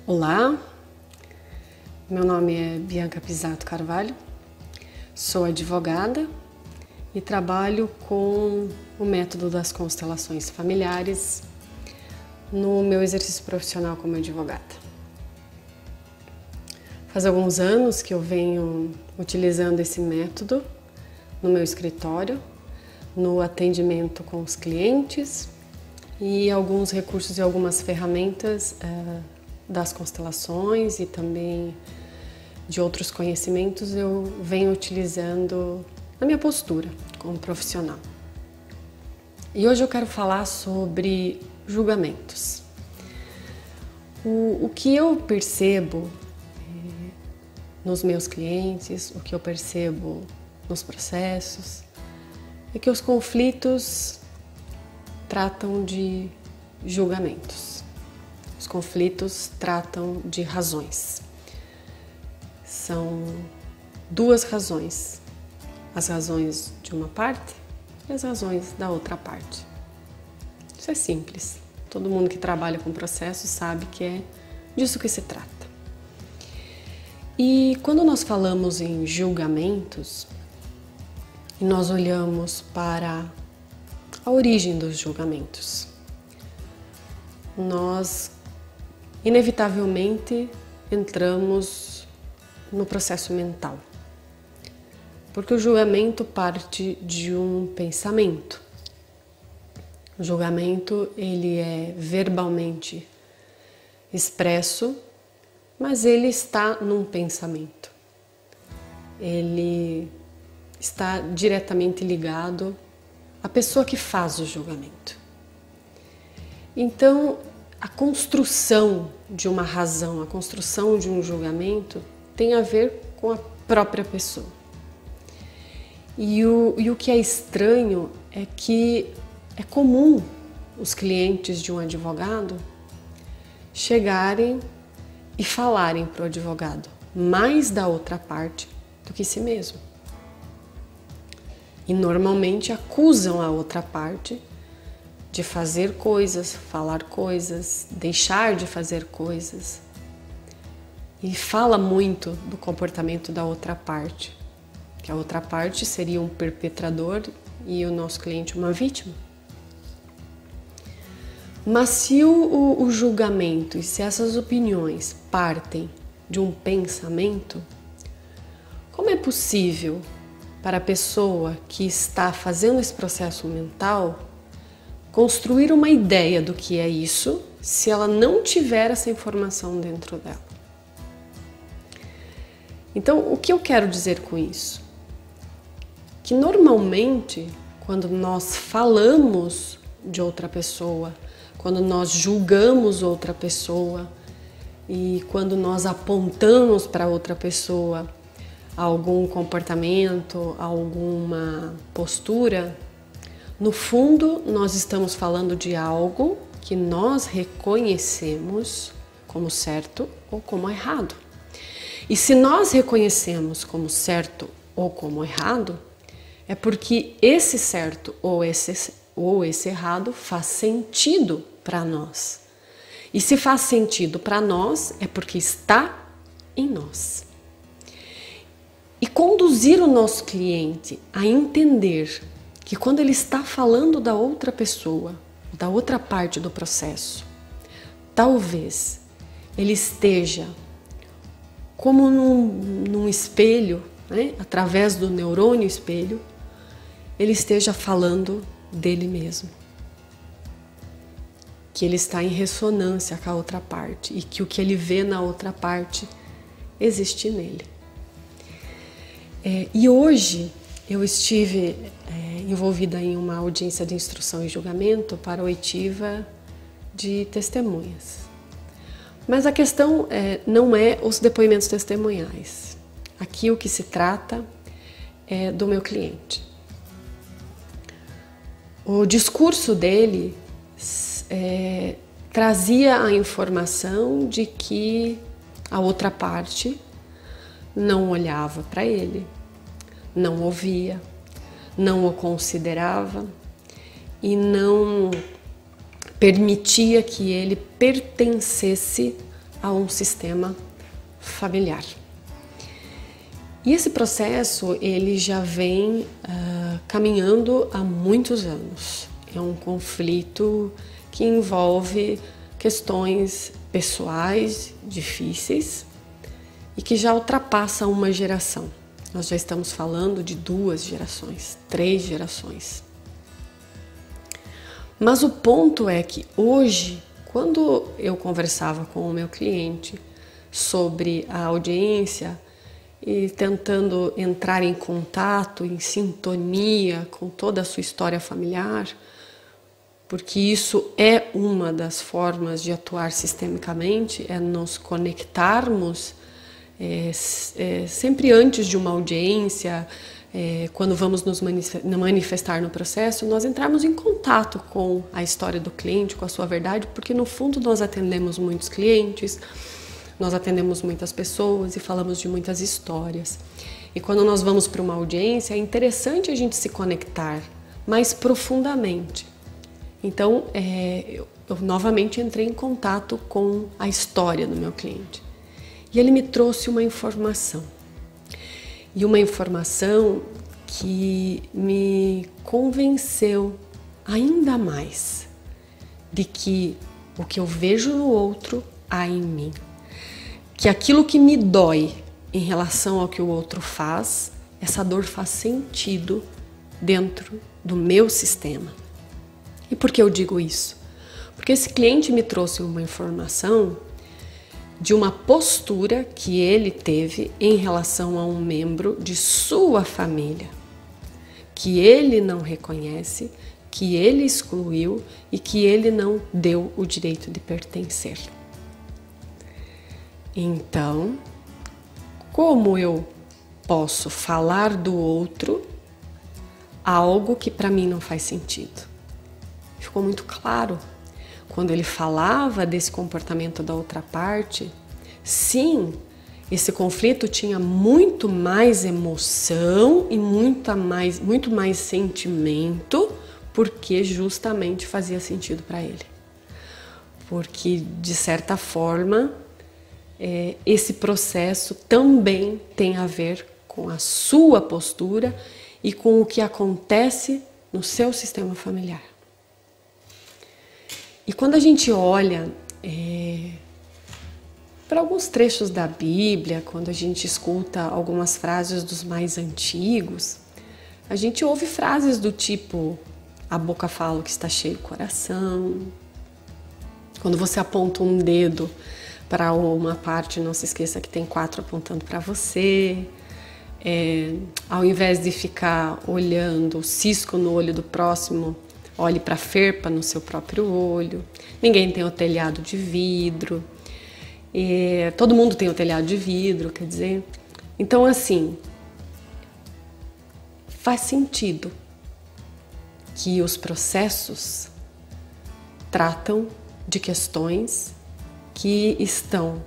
Olá, meu nome é Bianca Pisato Carvalho, sou advogada e trabalho com o método das constelações familiares no meu exercício profissional como advogada. Faz alguns anos que eu venho utilizando esse método no meu escritório, no atendimento com os clientes e alguns recursos e algumas ferramentas das constelações e também de outros conhecimentos eu venho utilizando na minha postura como profissional. E hoje eu quero falar sobre julgamentos. O que eu percebo nos meus clientes, o que eu percebo nos processos, é que os conflitos tratam de julgamentos. Os conflitos tratam de razões. São duas razões, as razões de uma parte e as razões da outra parte. Isso é simples. Todo mundo que trabalha com processo sabe que é disso que se trata. E quando nós falamos em julgamentos, e nós olhamos para a origem dos julgamentos, nós inevitavelmente entramos no processo mental, porque o julgamento parte de um pensamento. O julgamento ele é verbalmente expresso, mas ele está num pensamento. Ele está diretamente ligado à pessoa que faz o julgamento. Então, a construção de uma razão, a construção de um julgamento tem a ver com a própria pessoa. E o que é estranho é que é comum os clientes de um advogado chegarem e falarem para o advogado mais da outra parte do que si mesmo. E normalmente acusam a outra parte de fazer coisas, falar coisas, deixar de fazer coisas. E fala muito do comportamento da outra parte, que a outra parte seria um perpetrador e o nosso cliente uma vítima. Mas se o julgamento e se essas opiniões partem de um pensamento, como é possível para a pessoa que está fazendo esse processo mental construir uma ideia do que é isso se ela não tiver essa informação dentro dela? Então, o que eu quero dizer com isso? Que normalmente, quando nós falamos de outra pessoa, quando nós julgamos outra pessoa e quando nós apontamos para outra pessoa algum comportamento, alguma postura, no fundo nós estamos falando de algo que nós reconhecemos como certo ou como errado. E se nós reconhecemos como certo ou como errado, é porque esse certo ou esse errado faz sentido para nós. E se faz sentido para nós, é porque está em nós. E conduzir o nosso cliente a entender que quando ele está falando da outra pessoa, da outra parte do processo, talvez ele esteja como num espelho, né? Através do neurônio espelho, ele esteja falando dele mesmo. Que ele está em ressonância com a outra parte e que o que ele vê na outra parte existe nele. E hoje eu estive envolvida em uma audiência de instrução e julgamento para oitiva de testemunhas. Mas a questão não é os depoimentos testemunhais. Aqui o que se trata é do meu cliente. O discurso dele trazia a informação de que a outra parte não olhava para ele, não ouvia, não o considerava e não permitia que ele pertencesse a um sistema familiar. E esse processo ele já vem caminhando há muitos anos. É um conflito que envolve questões pessoais difíceis e que já ultrapassa uma geração. Nós já estamos falando de 2 gerações, 3 gerações. Mas o ponto é que hoje, quando eu conversava com o meu cliente sobre a audiência e tentando entrar em contato, em sintonia com toda a sua história familiar, porque isso é uma das formas de atuar sistemicamente, é nos conectarmos sempre antes de uma audiência, quando vamos nos manifestar no processo, nós entrarmos em contato com a história do cliente, com a sua verdade, porque no fundo nós atendemos muitos clientes, nós atendemos muitas pessoas e falamos de muitas histórias. E quando nós vamos para uma audiência, é interessante a gente se conectar mais profundamente. Então, eu novamente entrei em contato com a história do meu cliente. E ele me trouxe uma informação. E uma informação que me convenceu ainda mais de que o que eu vejo no outro há em mim. Que aquilo que me dói em relação ao que o outro faz, essa dor faz sentido dentro do meu sistema. E por que eu digo isso? Porque esse cliente me trouxe uma informação de uma postura que ele teve em relação a um membro de sua família, que ele não reconhece, que ele excluiu e que ele não deu o direito de pertencer. Então, como eu posso falar do outro algo que para mim não faz sentido? Ficou muito claro. Quando ele falava desse comportamento da outra parte, sim, esse conflito tinha muito mais emoção e muito mais sentimento, porque justamente fazia sentido para ele. Porque, de certa forma, esse processo também tem a ver com a sua postura e com o que acontece no seu sistema familiar. E quando a gente olha para alguns trechos da Bíblia, quando a gente escuta algumas frases dos mais antigos, a gente ouve frases do tipo: a boca fala o que está cheio o coração. Quando você aponta um dedo para uma parte, não se esqueça que tem 4 apontando para você. Ao invés de ficar olhando o cisco no olho do próximo, olhe para a ferpa no seu próprio olho. Ninguém tem o telhado de vidro. Todo mundo tem o telhado de vidro, quer dizer. Então, assim, faz sentido que os processos tratam de questões que estão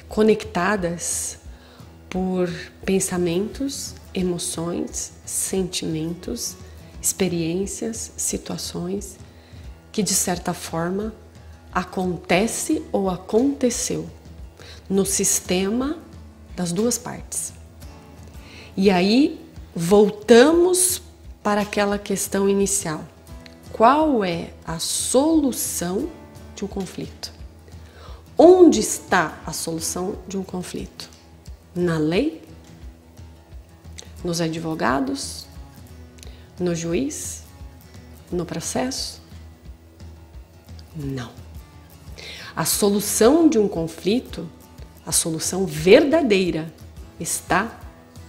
conectadas por pensamentos, emoções, sentimentos, experiências, situações que de certa forma acontece ou aconteceu no sistema das duas partes. E aí voltamos para aquela questão inicial. Qual é a solução de um conflito? Onde está a solução de um conflito? Na lei? Nos advogados? No juiz? No processo? Não. A solução de um conflito, a solução verdadeira, está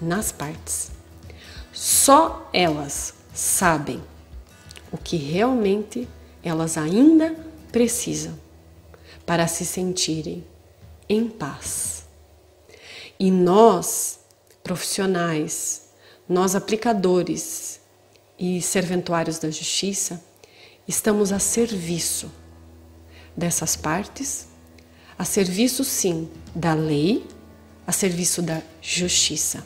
nas partes. Só elas sabem o que realmente elas ainda precisam para se sentirem em paz. E nós, profissionais, nós aplicadores e serventuários da justiça, estamos a serviço dessas partes, a serviço sim da lei, a serviço da justiça,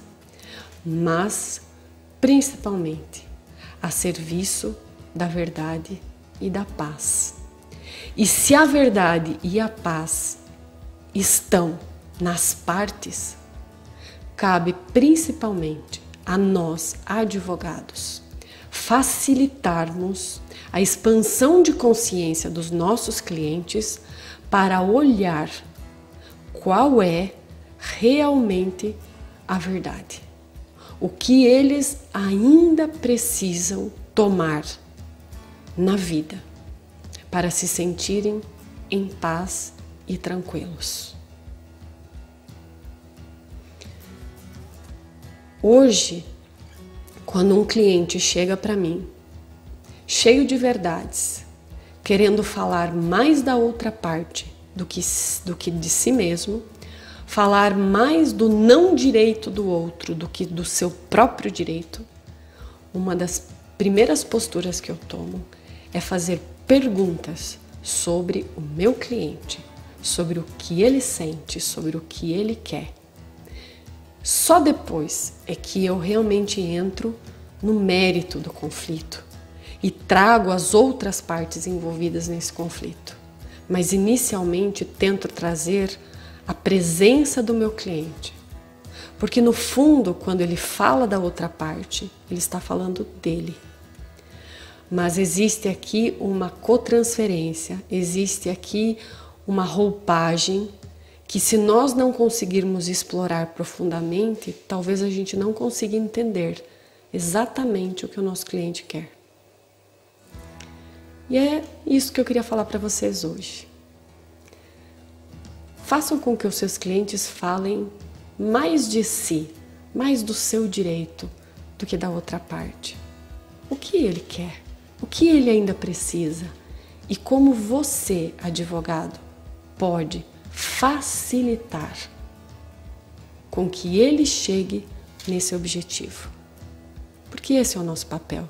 mas principalmente a serviço da verdade e da paz. E se a verdade e a paz estão nas partes, cabe principalmente a nós, advogados, facilitarmos a expansão de consciência dos nossos clientes para olhar qual é realmente a verdade. O que eles ainda precisam tomar na vida para se sentirem em paz e tranquilos. Hoje, quando um cliente chega para mim, cheio de verdades, querendo falar mais da outra parte do que de si mesmo, falar mais do não direito do outro do que do seu próprio direito, uma das primeiras posturas que eu tomo é fazer perguntas sobre o meu cliente, sobre o que ele sente, sobre o que ele quer. Só depois é que eu realmente entro no mérito do conflito e trago as outras partes envolvidas nesse conflito. Mas inicialmente tento trazer a presença do meu cliente. Porque no fundo, quando ele fala da outra parte, ele está falando dele. Mas existe aqui uma cotransferência, existe aqui uma roupagem que, se nós não conseguirmos explorar profundamente, talvez a gente não consiga entender exatamente o que o nosso cliente quer. E é isso que eu queria falar para vocês hoje. Façam com que os seus clientes falem mais de si, mais do seu direito, do que da outra parte. O que ele quer? O que ele ainda precisa? E como você, advogado, pode facilitar com que ele chegue nesse objetivo? Porque esse é o nosso papel: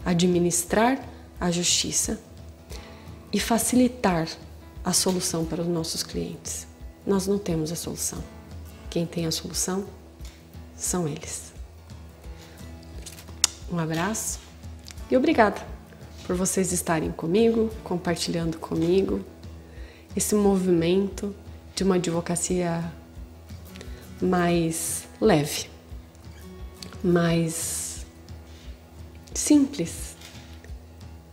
administrar a justiça e facilitar a solução para os nossos clientes. Nós não temos a solução. Quem tem a solução são eles. Um abraço e obrigada por vocês estarem comigo, compartilhando comigo esse movimento de uma advocacia mais leve, mais simples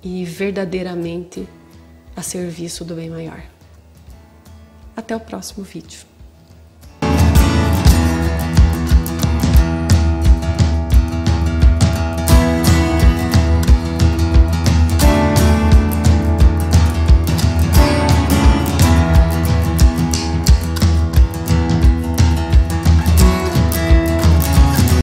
e verdadeiramente a serviço do bem maior. Até o próximo vídeo.